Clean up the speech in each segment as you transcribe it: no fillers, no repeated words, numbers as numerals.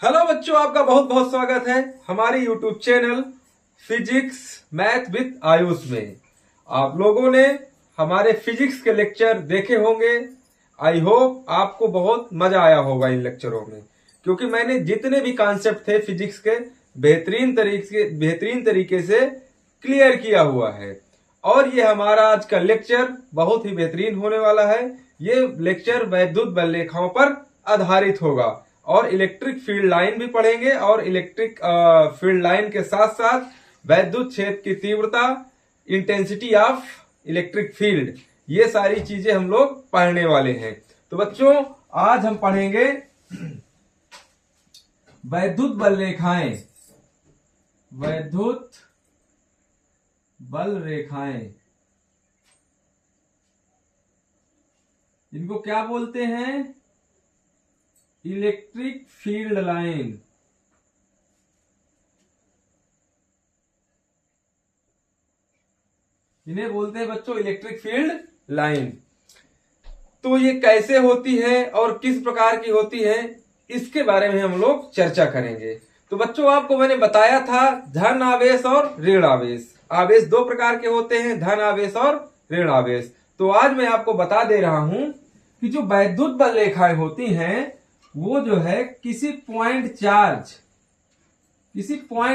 Hello बच्चों, आपका बहुत बहुत स्वागत है हमारे YouTube channel physics math with Ayush में। आप लोगों ने हमारे फिजिक्स के लेक्चर देखे होंगे। आई होप आपको बहुत मजा आया होगा इन लेक्चरों में, क्योंकि मैंने जितने भी कॉन्सेप्ट थे फिजिक्स के बेहतरीन तरीके से क्लियर किया हुआ है। और ये हमारा आज का लेक्चर बहुत ही बेहतरीन होने वाला है। ये लेक्चर वैद्युत बलरेखाओं पर आधारित होगा और इलेक्ट्रिक फील्ड लाइन भी पढ़ेंगे, और इलेक्ट्रिक फील्ड लाइन के साथ साथ वैद्युत क्षेत्र की तीव्रता, इंटेंसिटी ऑफ इलेक्ट्रिक फील्ड, ये सारी चीजें हम लोग पढ़ने वाले हैं। तो बच्चों, आज हम पढ़ेंगे वैद्युत बल रेखाएं। वैद्युत बल रेखाएं, इनको क्या बोलते हैं? Electric field line. इन्हें बोलते हैं बच्चों इलेक्ट्रिक फील्ड लाइन। तो ये कैसे होती है और किस प्रकार की होती है, इसके बारे में हम लोग चर्चा करेंगे। तो बच्चों, आपको मैंने बताया था धन आवेश और ऋण आवेश। आवेश दो प्रकार के होते हैं, धन आवेश और ऋण आवेश। तो आज मैं आपको बता दे रहा हूं कि जो वैद्युत बल रेखाएं होती हैं वो जो है किसी पॉइंट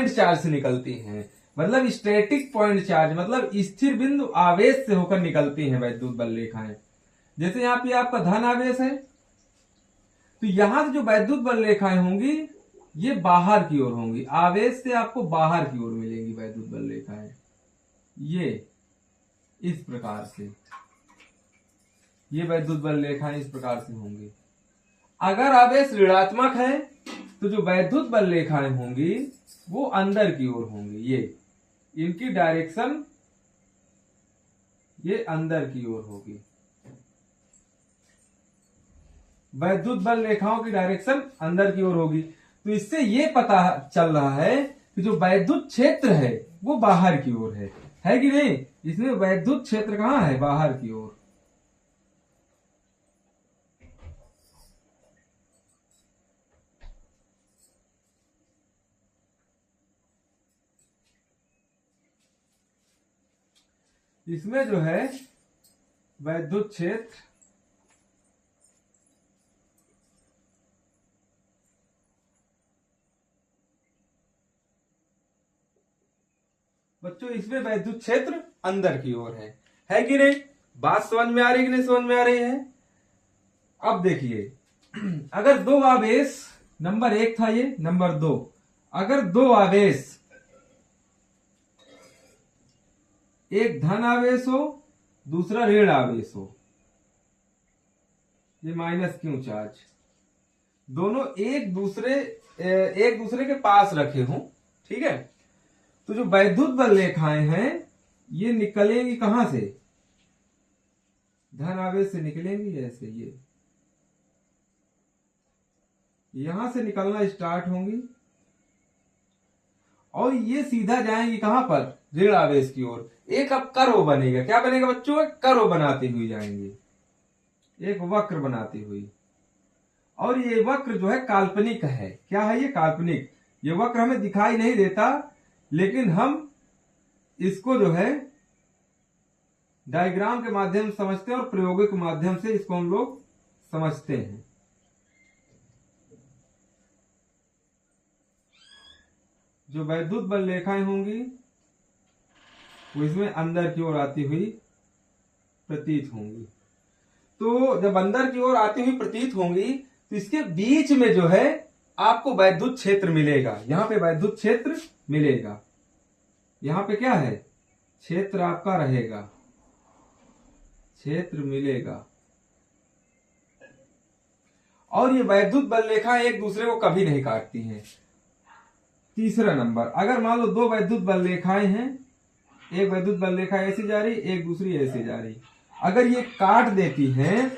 चार्ज से निकलती हैं। मतलब स्टैटिक पॉइंट चार्ज, मतलब स्थिर बिंदु आवेश से होकर निकलती हैं वैद्युत बल रेखाएं। जैसे यहाँ पे आपका धन आवेश है, तो यहां से जो वैद्युत बल रेखाएं होंगी ये बाहर की ओर होंगी। आवेश से आपको बाहर की ओर मिलेंगी वैद्युत बल रेखाएं, ये इस प्रकार से। ये वैद्युत बल रेखाएं इस प्रकार से होंगी। अगर आवेश ऋणात्मक है तो जो वैद्युत बल रेखाएं होंगी वो अंदर की ओर होंगी। ये इनकी डायरेक्शन ये अंदर की ओर होगी। वैद्युत बल रेखाओं की डायरेक्शन अंदर की ओर होगी। तो इससे ये पता चल रहा है कि जो वैद्युत क्षेत्र है वो बाहर की ओर है कि नहीं? इसमें वैद्युत क्षेत्र कहां है? बाहर की ओर। इसमें जो है वैद्युत क्षेत्र बच्चों, इसमें वैद्युत क्षेत्र अंदर की ओर है कि नहीं? बात समझ में आ रही कि नहीं समझ में आ रही है? अब देखिए, अगर दो आवेश, नंबर एक था ये, नंबर दो, अगर दो आवेश, एक धन आवेश हो दूसरा ऋण आवेश हो, ये माइनस क्यू चार्ज, दोनों एक दूसरे के पास रखे हों, ठीक है? तो जो वैद्युत बल रेखाएं हैं ये निकलेंगी कहां से? धन आवेश से निकलेंगी। ऐसे ये यहां से निकलना स्टार्ट होंगी और ये सीधा जाएंगी कहां पर? ऋण आवेश की ओर। एक अब कर्व बनेगा। क्या बनेगा बच्चों? एक कर्व बनाती हुई जाएंगे, एक वक्र बनाती हुई। और ये वक्र जो है काल्पनिक है। क्या है ये? काल्पनिक। ये वक्र हमें दिखाई नहीं देता, लेकिन हम इसको जो है डायग्राम के माध्यम से समझते हैं और प्रयोगों के माध्यम से इसको हम लोग समझते हैं। जो वैद्युत बल रेखाएं होंगी वो इसमें अंदर की ओर आती हुई प्रतीत होंगी। तो जब अंदर की ओर आती हुई प्रतीत होंगी तो इसके बीच में जो है आपको वैद्युत क्षेत्र मिलेगा। यहां पे वैद्युत क्षेत्र मिलेगा। यहां पे क्या है? क्षेत्र आपका रहेगा, क्षेत्र मिलेगा। और ये वैद्युत बल रेखाएं एक दूसरे को कभी नहीं काटती हैं। तीसरा नंबर, अगर मान लो दो वैद्युत बल रेखाएं हैं, एक वैद्युत बल रेखा ऐसी जा रही, एक दूसरी ऐसी जा रही, अगर ये काट देती हैं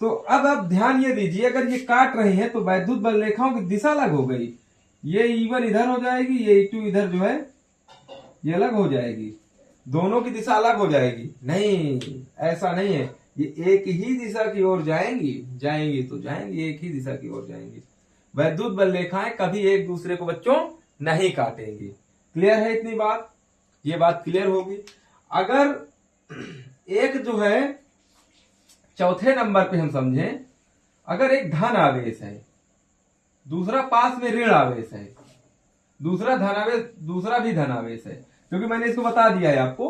तो अब आप ध्यान ये दीजिए, अगर ये काट रही है तो वैद्युत बल रेखाओं की दिशा अलग हो गई। ये E1 इधर हो जाएगी, ये E2 इधर जो है ये अलग हो जाएगी। दोनों की दिशा अलग हो जाएगी। नहीं, ऐसा नहीं है। ये एक ही दिशा की ओर जाएंगी तो जाएंगी, एक ही दिशा की ओर जाएंगी। वैद्युत बल रेखाएं कभी एक दूसरे को बच्चों नहीं काटेंगी। क्लियर है इतनी बात? ये बात क्लियर होगी। अगर एक जो है चौथे नंबर पे हम समझें, अगर एक धन आवेश है, दूसरा पास में ऋण आवेश है, दूसरा धनावेश, दूसरा भी धनावेश है, क्योंकि मैंने इसको बता दिया है आपको।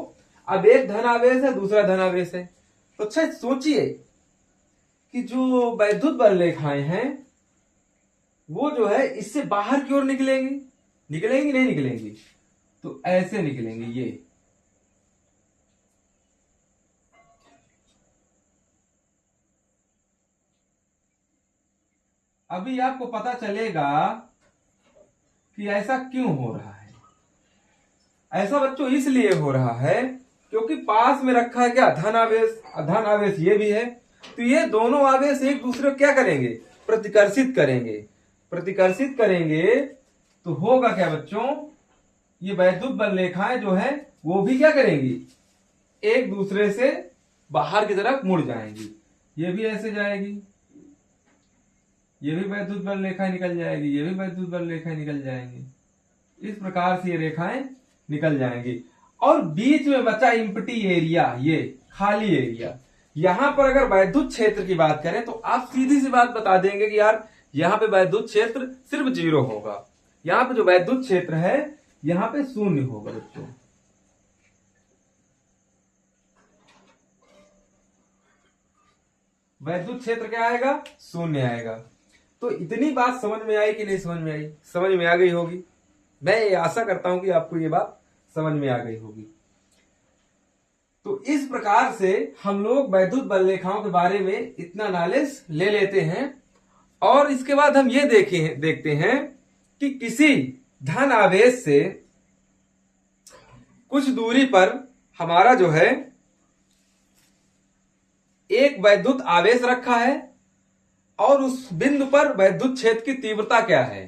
अब एक धनावेश है, दूसरा धनावेश है, तो अच्छा सोचिए कि जो वैद्युत बल रेखाएं हैं वो जो है इससे बाहर की ओर निकलेंगी, निकलेंगी नहीं निकलेंगी? तो ऐसे निकलेंगे ये। अभी आपको पता चलेगा कि ऐसा क्यों हो रहा है। ऐसा बच्चों इसलिए हो रहा है क्योंकि पास में रखा है क्या? धन आवेश, धन आवेश ये भी है, तो ये दोनों आवेश एक दूसरे को क्या करेंगे? प्रतिकर्षित करेंगे। प्रतिकर्षित करेंगे तो होगा क्या बच्चों? ये वैद्युत बल रेखाएं जो है वो भी क्या करेंगी? एक दूसरे से बाहर की तरफ मुड़ जाएंगी। ये भी ऐसे जाएगी, ये भी वैद्युत बल रेखाएं निकल जाएगी, ये भी वैद्युत बल रेखाएं निकल जाएंगी। इस प्रकार से ये रेखाएं निकल जाएंगी और बीच में बचा इम्पटी एरिया, ये खाली एरिया। यहां पर अगर वैद्युत क्षेत्र की बात करें तो आप सीधी सी बात बता देंगे कि यार यहां पे वैद्युत क्षेत्र सिर्फ 0 होगा। यहां पे जो वैद्युत क्षेत्र है यहां पे 0 होगा बच्चों। वैद्युत क्षेत्र क्या आएगा? 0 आएगा। तो इतनी बात समझ में आई कि नहीं समझ में आई? समझ में आ गई होगी। मैं आशा करता हूं कि आपको ये बात समझ में आ गई होगी। तो इस प्रकार से हम लोग वैद्युत बल रेखाओं के बारे में इतना नॉलेज ले लेते हैं और इसके बाद हम ये देखते हैं कि किसी धन आवेश से कुछ दूरी पर हमारा जो है एक वैद्युत आवेश रखा है और उस बिंदु पर वैद्युत क्षेत्र की तीव्रता क्या है?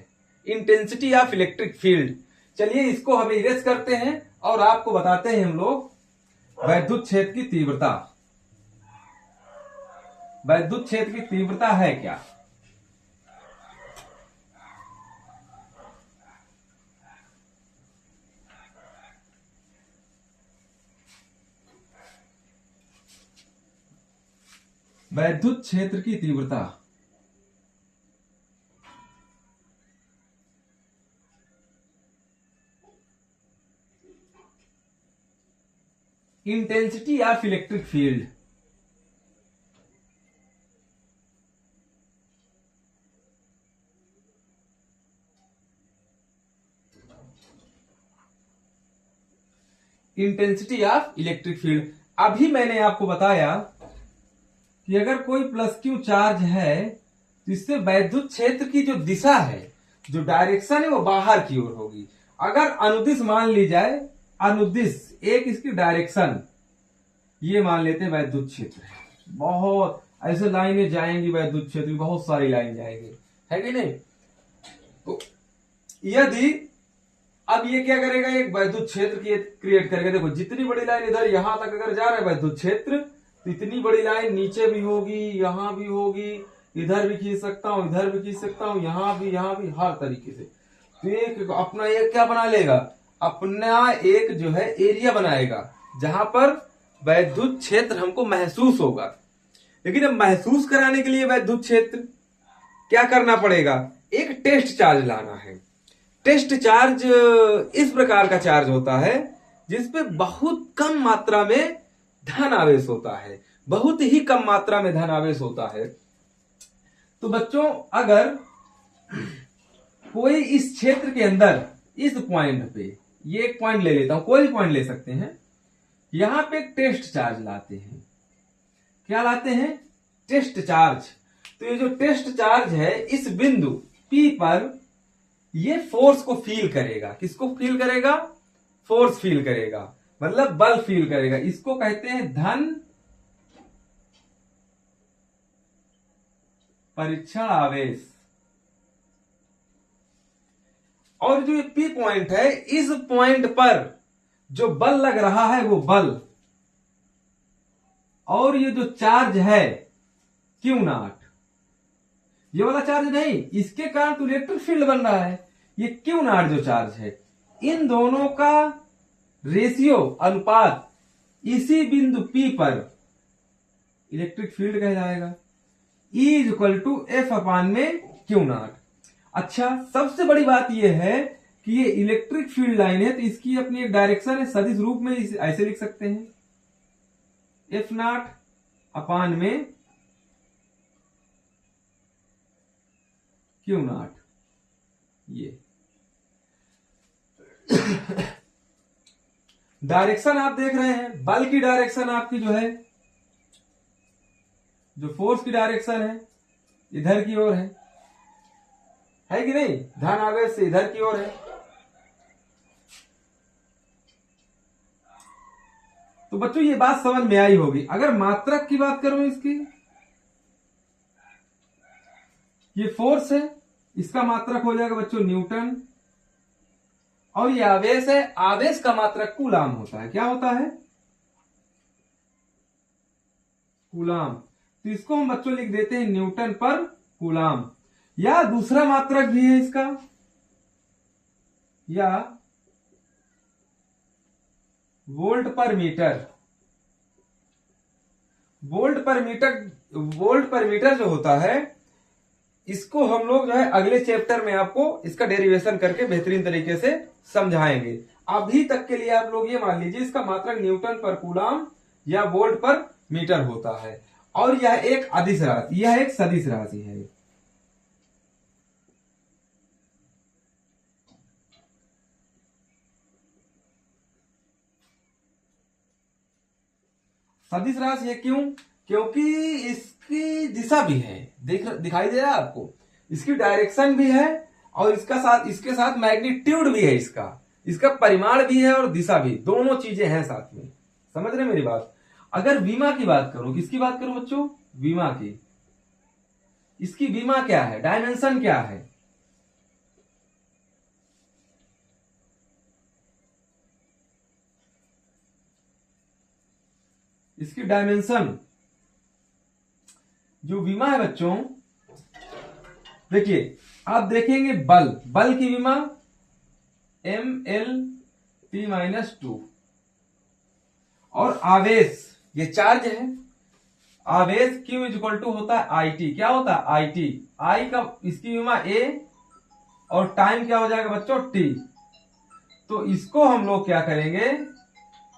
Intensity of electric field. चलिए इसको हम इरेज करते हैं और आपको बताते हैं हम लोग वैद्युत क्षेत्र की तीव्रता। वैद्युत क्षेत्र की तीव्रता है क्या? वैद्युत क्षेत्र की तीव्रता intensity of electric field. Intensity of electric field. अभी मैंने आपको बताया कि अगर कोई प्लस क्यू चार्ज है तो इससे वैद्युत क्षेत्र की जो दिशा है, जो डायरेक्शन है, वो बाहर की ओर होगी। अगर अनुदिश मान ली जाए, अनुदिश एक इसकी डायरेक्शन, ये मान लेते हैं वैद्युत क्षेत्र है। बहुत ऐसे लाइनें जाएंगी वैद्युत क्षेत्र की, बहुत सारी लाइन जाएंगी, है कि नहीं? तो यदि अब ये क्या करेगा? एक वैद्युत क्षेत्र क्रिएट करेगा। देखो जितनी बड़ी लाइन इधर यहां तक अगर जा रहा है वैद्युत क्षेत्र, तो इतनी बड़ी लाइन नीचे भी होगी, यहां भी होगी, इधर भी खींच सकता हूं, इधर भी खींच सकता हूं, यहां भी, हर तरीके से। तो एक अपना एक क्या बना लेगा? अपना एक जो है एरिया बनाएगा जहां पर वैद्युत क्षेत्र हमको महसूस होगा। लेकिन अब महसूस कराने के लिए वैद्युत क्षेत्र क्या करना पड़ेगा? एक टेस्ट चार्ज लाना है। टेस्ट चार्ज इस प्रकार का चार्ज होता है जिसपे बहुत कम मात्रा में धन आवेश होता है, बहुत ही कम मात्रा में धन आवेश होता है। तो बच्चों अगर कोई इस क्षेत्र के अंदर इस पॉइंट पे, ये एक पॉइंट ले लेता हूं, कोई भी पॉइंट ले सकते हैं, यहां पे एक टेस्ट चार्ज लाते हैं। क्या लाते हैं? Test charge. तो ये जो टेस्ट चार्ज है इस बिंदु P पर ये फोर्स को फील करेगा। किसको फील करेगा? फोर्स फील करेगा, मतलब बल फील करेगा। इसको कहते हैं धन परीक्षण आवेश। और जो ये P पॉइंट है, इस पॉइंट पर जो बल लग रहा है वो बल, और ये जो चार्ज है Q0, ये वाला चार्ज नहीं, इसके कारण तो इलेक्ट्रिक फील्ड बन रहा है। ये क्यू नॉट जो चार्ज है, इन दोनों का रेशियो अनुपात इसी बिंदु P पर इलेक्ट्रिक फील्ड कहलाएगा। E इक्वल टू एफ अपान में क्यू नॉट। अच्छा, सबसे बड़ी बात यह है कि ये इलेक्ट्रिक फील्ड लाइन है, तो इसकी अपनी एक डायरेक्शन है, सदिश रूप में इसे ऐसे लिख सकते हैं, एफ नॉट अपान में क्यू नॉट। ये डायरेक्शन आप देख रहे हैं, बल की डायरेक्शन आपकी जो है, जो फोर्स की डायरेक्शन है इधर की ओर है कि नहीं, धन आवेश से इधर की ओर है। तो बच्चों ये बात समझ में आई होगी। अगर मात्रक की बात करूं इसकी, ये फोर्स है, इसका मात्रक हो जाएगा बच्चों न्यूटन, और ये आवेश है, आवेश का मात्रक कूलाम होता है। क्या होता है? कूलाम। तो इसको हम बच्चों लिख देते हैं न्यूटन पर कूलाम। या दूसरा मात्रक भी है इसका, या वोल्ट पर मीटर। वोल्ट पर मीटर जो होता है, इसको हम लोग जो है अगले चैप्टर में आपको इसका डेरिवेशन करके बेहतरीन तरीके से समझाएंगे। अभी तक के लिए आप लोग ये मान लीजिए इसका मात्रक न्यूटन पर कूलाम या वोल्ट पर मीटर होता है, और यह एक अदिश राशि, यह एक सदिश राशि है। सदिश राशि है, क्यों? क्योंकि इसकी दिशा भी है, दिखाई दे रहा है आपको, इसकी डायरेक्शन भी है, और इसके साथ मैग्नीट्यूड भी है, इसका परिमाण भी है और दिशा भी, दोनों चीजें हैं साथ में। समझ रहे मेरी बात? अगर विमा की बात करूं, किसकी बात करूं बच्चों? विमा की। इसकी विमा क्या है, डायमेंशन क्या है? इसकी डायमेंशन जो विमा है बच्चों, देखिए आप देखेंगे बल की विमा mL/T-2, और आवेश, ये चार्ज है, आवेश Q इक्वल टू होता है IT। क्या होता है? IT। I का इसकी विमा A, और टाइम क्या हो जाएगा बच्चों? T। तो इसको हम लोग क्या करेंगे,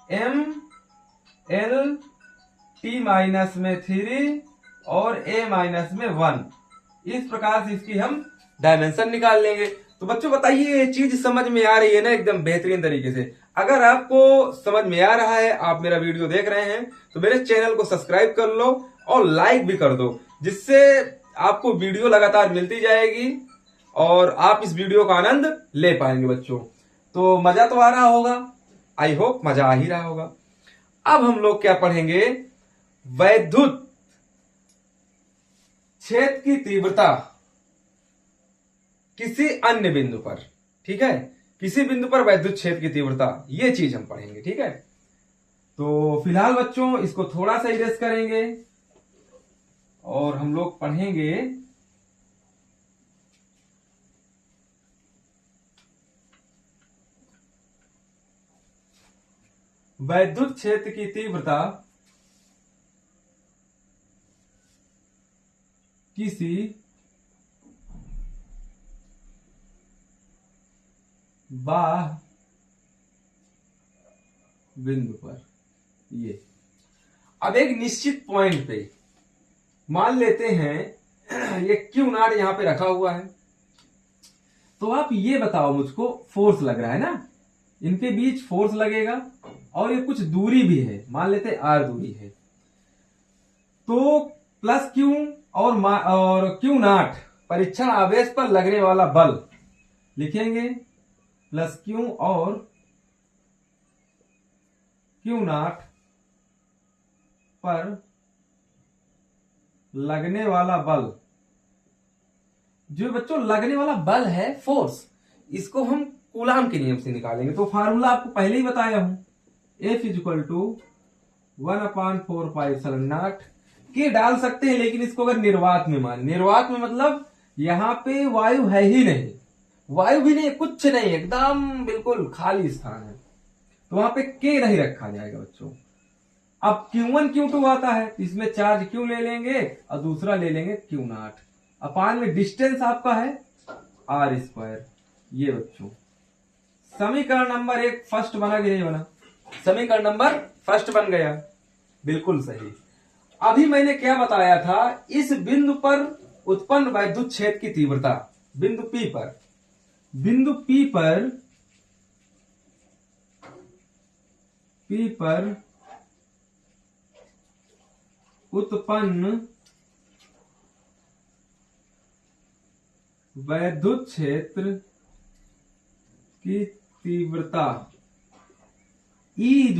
mL/T-3 और A-1, इस प्रकार से इसकी हम डायमेंशन निकाल लेंगे। तो बच्चों बताइए, ये चीज समझ में आ रही है ना एकदम बेहतरीन तरीके से? अगर आपको समझ में आ रहा है, आप मेरा वीडियो देख रहे हैं, तो मेरे चैनल को सब्सक्राइब कर लो और लाइक भी कर दो, जिससे आपको वीडियो लगातार मिलती जाएगी और आप इस वीडियो का आनंद ले पाएंगे बच्चों। तो मजा तो आ रहा होगा, आई होप मजा आ ही रहा होगा। अब हम लोग क्या पढ़ेंगे, वैद्युत क्षेत्र की तीव्रता किसी अन्य बिंदु पर। ठीक है, किसी बिंदु पर वैद्युत क्षेत्र की तीव्रता, ये चीज हम पढ़ेंगे। ठीक है, तो फिलहाल बच्चों इसको थोड़ा सा इरेज करेंगे और हम लोग पढ़ेंगे वैद्युत क्षेत्र की तीव्रता किसी बाह्य बिंदु पर। ये अब एक निश्चित पॉइंट पे मान लेते हैं ये क्यू नॉट यहां पे रखा हुआ है, तो आप ये बताओ मुझको, फोर्स लग रहा है ना, इनके बीच फोर्स लगेगा और ये कुछ दूरी भी है, मान लेते आर दूरी है, तो प्लस क्यू और क्यू नॉट परीक्षण आवेश पर लगने वाला बल लिखेंगे, प्लस क्यू और क्यू नॉट पर लगने वाला बल। जो बच्चों लगने वाला बल है, फोर्स, इसको हम कूलाम के नियम से निकालेंगे। तो फार्मूला आपको पहले ही बताया हूं, F = 1/4πε0 के डाल सकते हैं, लेकिन इसको अगर निर्वात में माने, निर्वात में मतलब यहाँ पे वायु है ही नहीं, वायु भी नहीं, कुछ नहीं, एकदम बिल्कुल खाली स्थान है, तो वहां पे के नहीं रखा जाएगा बच्चों। अब Q1 Q2 आता है, इसमें चार्ज Q ले लेंगे और दूसरा ले लेंगे Q0, अपान में डिस्टेंस आपका है r²। ये बच्चों समीकरण नंबर 1 फर्स्ट बना कि नहीं बना? समीकरण नंबर फर्स्ट बन गया, बिल्कुल सही। अभी मैंने क्या बताया था, इस बिंदु पर उत्पन्न वैद्युत क्षेत्र की तीव्रता, बिंदु P पर, बिंदु P पर उत्पन्न वैद्युत क्षेत्र की तीव्रता E =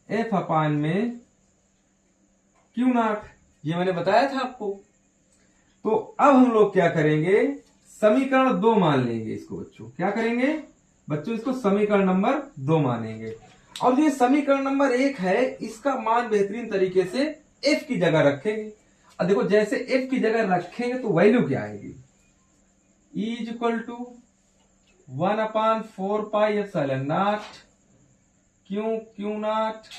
F अपान में Q0, ये मैंने बताया था आपको। तो अब हम लोग क्या करेंगे, समीकरण 2 मान लेंगे इसको बच्चों। क्या करेंगे बच्चों, इसको समीकरण नंबर 2 मानेंगे। और ये समीकरण नंबर 1 है, इसका मान बेहतरीन तरीके से F की जगह रखेंगे। अब देखो जैसे F की जगह रखेंगे तो वैल्यू क्या आएगी, E = 1/4πε0 Q0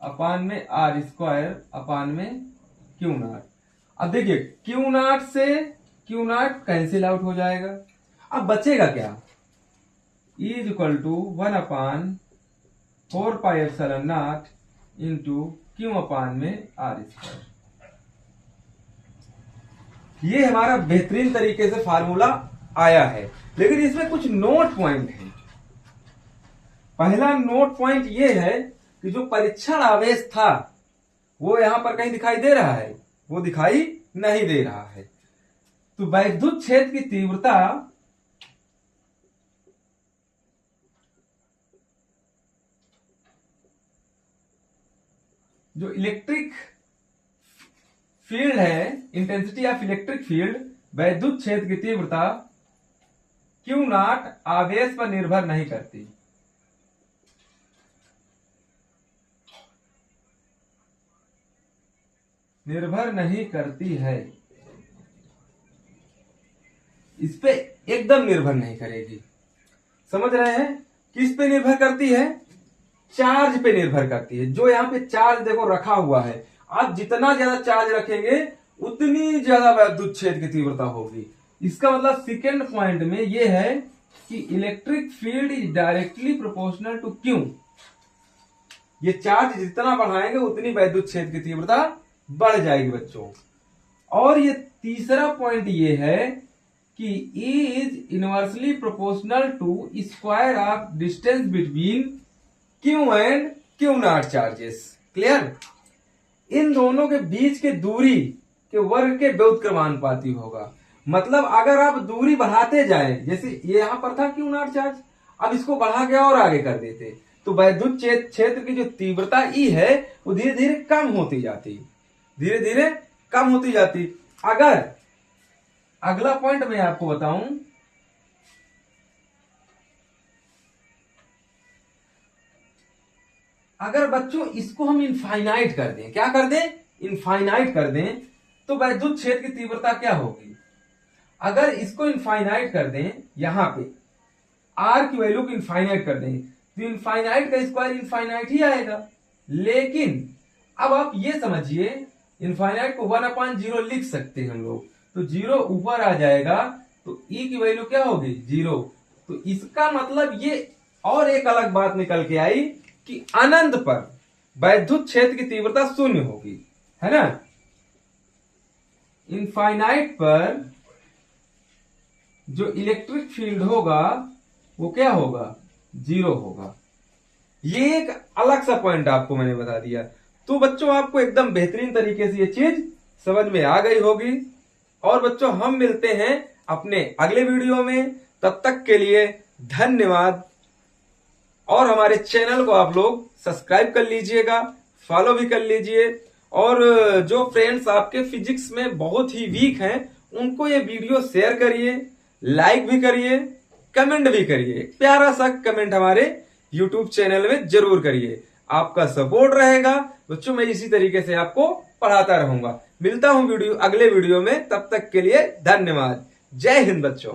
अपान में r² अपान में Q0। अब देखिए Q0 से Q0 कैंसिल आउट हो जाएगा, अब बचेगा क्या, E = 1/4πε0 Q अपान में r²। ये हमारा बेहतरीन तरीके से फार्मूला आया है, लेकिन इसमें कुछ नोट पॉइंट है। पहला नोट पॉइंट ये है कि जो परीक्षण आवेश था वो यहां पर कहीं दिखाई दे रहा है, वो दिखाई नहीं दे रहा है। तो वैद्युत क्षेत्र की तीव्रता जो इलेक्ट्रिक फील्ड है, इंटेंसिटी ऑफ इलेक्ट्रिक फील्ड, वैद्युत क्षेत्र की तीव्रता Q0 आवेश पर निर्भर नहीं करती। निर्भर नहीं करती है, इस पे एकदम निर्भर नहीं करेगी। समझ रहे हैं? किस पे निर्भर करती है, चार्ज पे निर्भर करती है। जो यहाँ पे चार्ज देखो रखा हुआ है, आप जितना ज्यादा चार्ज रखेंगे उतनी ज्यादा वैद्युत क्षेत्र की तीव्रता होगी। इसका मतलब सेकेंड पॉइंट में ये है कि electric field is directly proportional to Q। ये चार्ज जितना बढ़ाएंगे उतनी वैद्युत क्षेत्र की तीव्रता बढ़ जाएगी बच्चों। और ये तीसरा पॉइंट ये है कि E is inversely proportional to square of distance between Q and Q0 charges. Clear? इन दोनों के बीच के दूरी के वर्ग के व्युत्क्रमानुपाती होगा। मतलब अगर आप दूरी बढ़ाते जाएं, जैसे ये यहां पर था Q0 चार्ज, अब इसको बढ़ा के और आगे कर देते तो वैद्युत क्षेत्र की जो तीव्रता E है वो धीरे धीरे कम होती जाती, धीरे धीरे कम होती जाती। अगर अगला पॉइंट मैं आपको बताऊं, अगर बच्चों इसको हम इनफाइनाइट कर दें, क्या कर दें, इनफाइनाइट कर दें, तो वैद्युत क्षेत्र की तीव्रता क्या होगी। अगर इसको इनफाइनाइट कर दें, यहां पे R की वैल्यू को इनफाइनाइट कर दें, तो इनफाइनाइट का स्क्वायर इनफाइनाइट ही आएगा। लेकिन अब आप ये समझिए, इनफाइनाइट को 1/0 लिख सकते हैं हम लोग, तो 0 ऊपर आ जाएगा, तो E की वैल्यू क्या होगी, 0। तो इसका मतलब ये और एक अलग बात निकल के आई कि अनंत पर वैद्युत क्षेत्र की तीव्रता 0 होगी, है ना। इनफाइनाइट पर जो इलेक्ट्रिक फील्ड होगा वो क्या होगा, 0 होगा। ये एक अलग सा पॉइंट आपको मैंने बता दिया। तो बच्चों आपको एकदम बेहतरीन तरीके से ये चीज समझ में आ गई होगी। और बच्चों हम मिलते हैं अपने अगले वीडियो में, तब तक के लिए धन्यवाद। और हमारे चैनल को आप लोग सब्सक्राइब कर लीजिएगा, फॉलो भी कर लीजिए। और जो फ्रेंड्स आपके फिजिक्स में बहुत ही वीक हैं उनको ये वीडियो शेयर करिए, लाइक भी करिए, कमेंट भी करिए। प्यारा सा कमेंट हमारे YouTube चैनल में जरूर करिए। आपका सपोर्ट रहेगा बच्चों, मैं इसी तरीके से आपको पढ़ाता रहूंगा। मिलता हूं अगले वीडियो में, तब तक के लिए धन्यवाद। जय हिंद बच्चों।